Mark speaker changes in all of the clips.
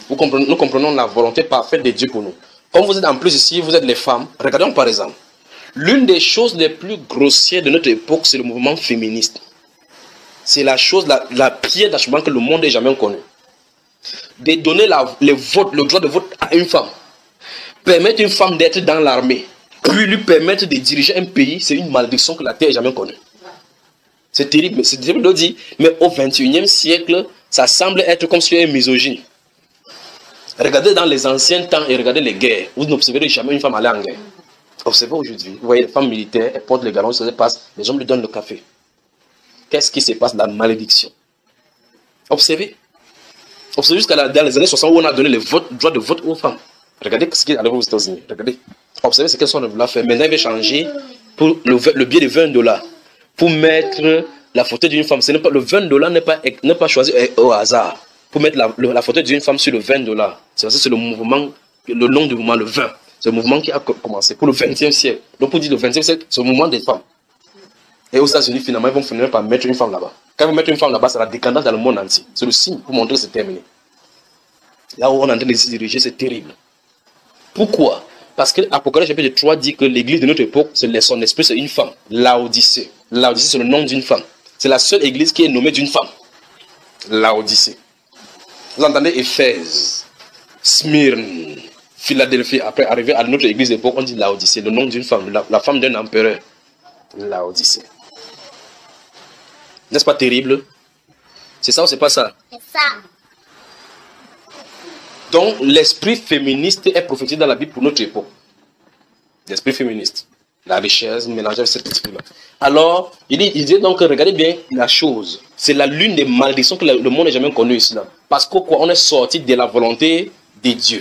Speaker 1: Nous comprenons la volonté parfaite de Dieu pour nous. Comme vous êtes en plus ici, vous êtes les femmes. Regardons par exemple. L'une des choses les plus grossières de notre époque, c'est le mouvement féministe. C'est la chose, la pire d'achoppement que le monde ait jamais connu. De donner le droit de vote à une femme. Permettre une femme d'être dans l'armée. Puis lui permettre de diriger un pays, c'est une malédiction que la terre n'ait jamais connue. C'est terrible, c'est terrible de dire. Mais au XXIe siècle, ça semble être comme si une misogynie. Regardez dans les anciens temps et regardez les guerres. Vous n'observerez jamais une femme aller en guerre. Observez aujourd'hui. Vous voyez les femmes militaires, elles portent les galons, ça se passe, les hommes lui donnent le café. Qu'est-ce qui se passe dans la malédiction? Observez. Observez jusqu'à dans les années 60 où on a donné le droit de vote aux femmes. Regardez ce qui est arrivé aux États-Unis. Regardez. Observez ce qu'elles sont veulent faire. Maintenant, ils veulent changer pour le billet de $20 pour mettre la photo d'une femme. Ce n'est pas, le $20 n'est pas choisi au hasard. Pour mettre la photo d'une femme sur le $20. C'est le mouvement, le nom du mouvement, le 20. C'est le mouvement qui a commencé pour le XXe siècle. Donc, pour dire le XXe siècle, c'est le mouvement des femmes. Et aux États-Unis, finalement, ils vont finir par mettre une femme là-bas. Quand ils vont mettre une femme là-bas, c'est la décadence dans le monde entier. C'est le signe pour montrer que c'est terminé. Là où on est en train de se diriger, c'est terrible. Pourquoi? Parce que l'Apocalypse chapitre 3 dit que l'église de notre époque, son esprit, c'est une femme. Laodicée. Laodicée, c'est le nom d'une femme. C'est la seule église qui est nommée d'une femme. Laodicée. Vous entendez Éphèse, Smyrne, Philadelphie. Après, arriver à notre église d'époque, on dit Laodicée, le nom d'une femme, la femme d'un empereur. Laodicée. N'est-ce pas terrible? C'est ça ou c'est pas ça? C'est ça. Donc, l'esprit féministe est prophétisé dans la Bible pour notre époque. L'esprit féministe. La richesse mélangée avec cet esprit-là. Alors, il dit donc, regardez bien la chose. C'est l'une des malédictions que le monde n'a jamais connue ici. Là. Parce qu'on est sorti de la volonté de Dieu.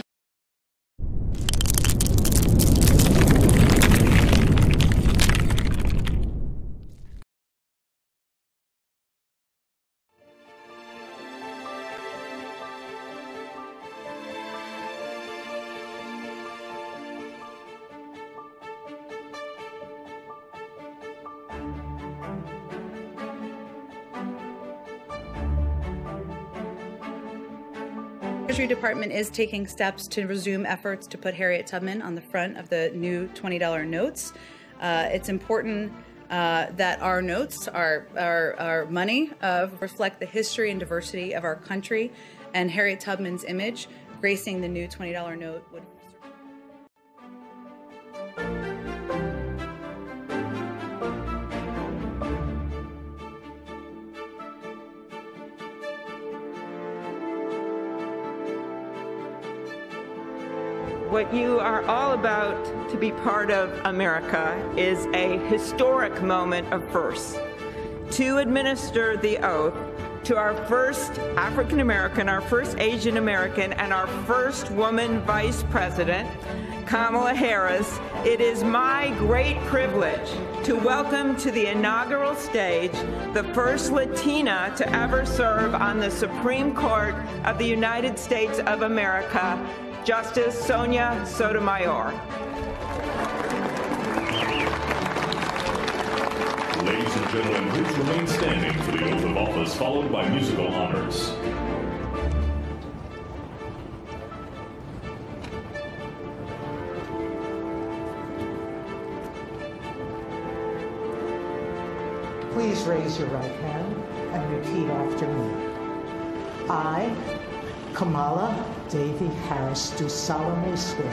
Speaker 2: The Treasury Department is taking steps to resume efforts to put Harriet Tubman on the front of the new $20 notes. It's important that our notes, our money, reflect the history and diversity of our country, and Harriet Tubman's image gracing the new $20 note would.
Speaker 3: What you are all about to be part of, America, is a historic moment of firsts. To administer the oath to our first African American, our first Asian American, and our first woman vice president, Kamala Harris, it is my great privilege to welcome to the inaugural stage the first Latina to ever serve on the Supreme Court of the United States of America, Justice Sonia Sotomayor.
Speaker 4: Ladies and gentlemen, please remain standing for the oath of office, followed by musical honors.
Speaker 5: Please raise your right hand and repeat after me. I, Kamala Davy Harris, do solemnly swear.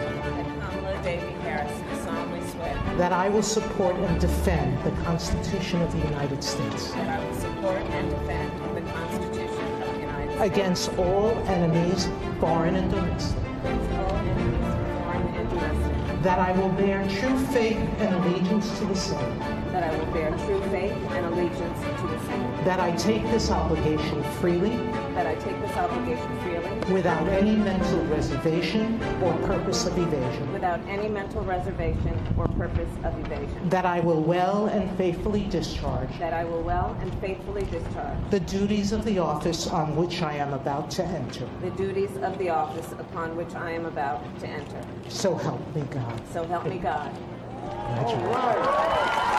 Speaker 6: Kamala Davy Harris, do solemnly swear.
Speaker 5: That I will support and defend the Constitution of the United States.
Speaker 6: That I will support and defend the Constitution of the United States.
Speaker 5: Against all enemies, foreign and domestic.
Speaker 6: Against all enemies, foreign and domestic.
Speaker 5: That I will bear true faith and allegiance to the same.
Speaker 6: That I will bear true faith and allegiance to the same.
Speaker 5: That I take this obligation freely.
Speaker 6: That I take this obligation freely.
Speaker 5: Without any mental reservation or purpose of evasion.
Speaker 6: Without any mental reservation or purpose of evasion.
Speaker 5: That I will well and faithfully discharge.
Speaker 6: That I will well and faithfully discharge.
Speaker 5: The duties of the office on which I am about to enter.
Speaker 6: The duties of the office upon which I am about to enter.
Speaker 5: So help me God.
Speaker 6: So help me God.
Speaker 5: Congratulations.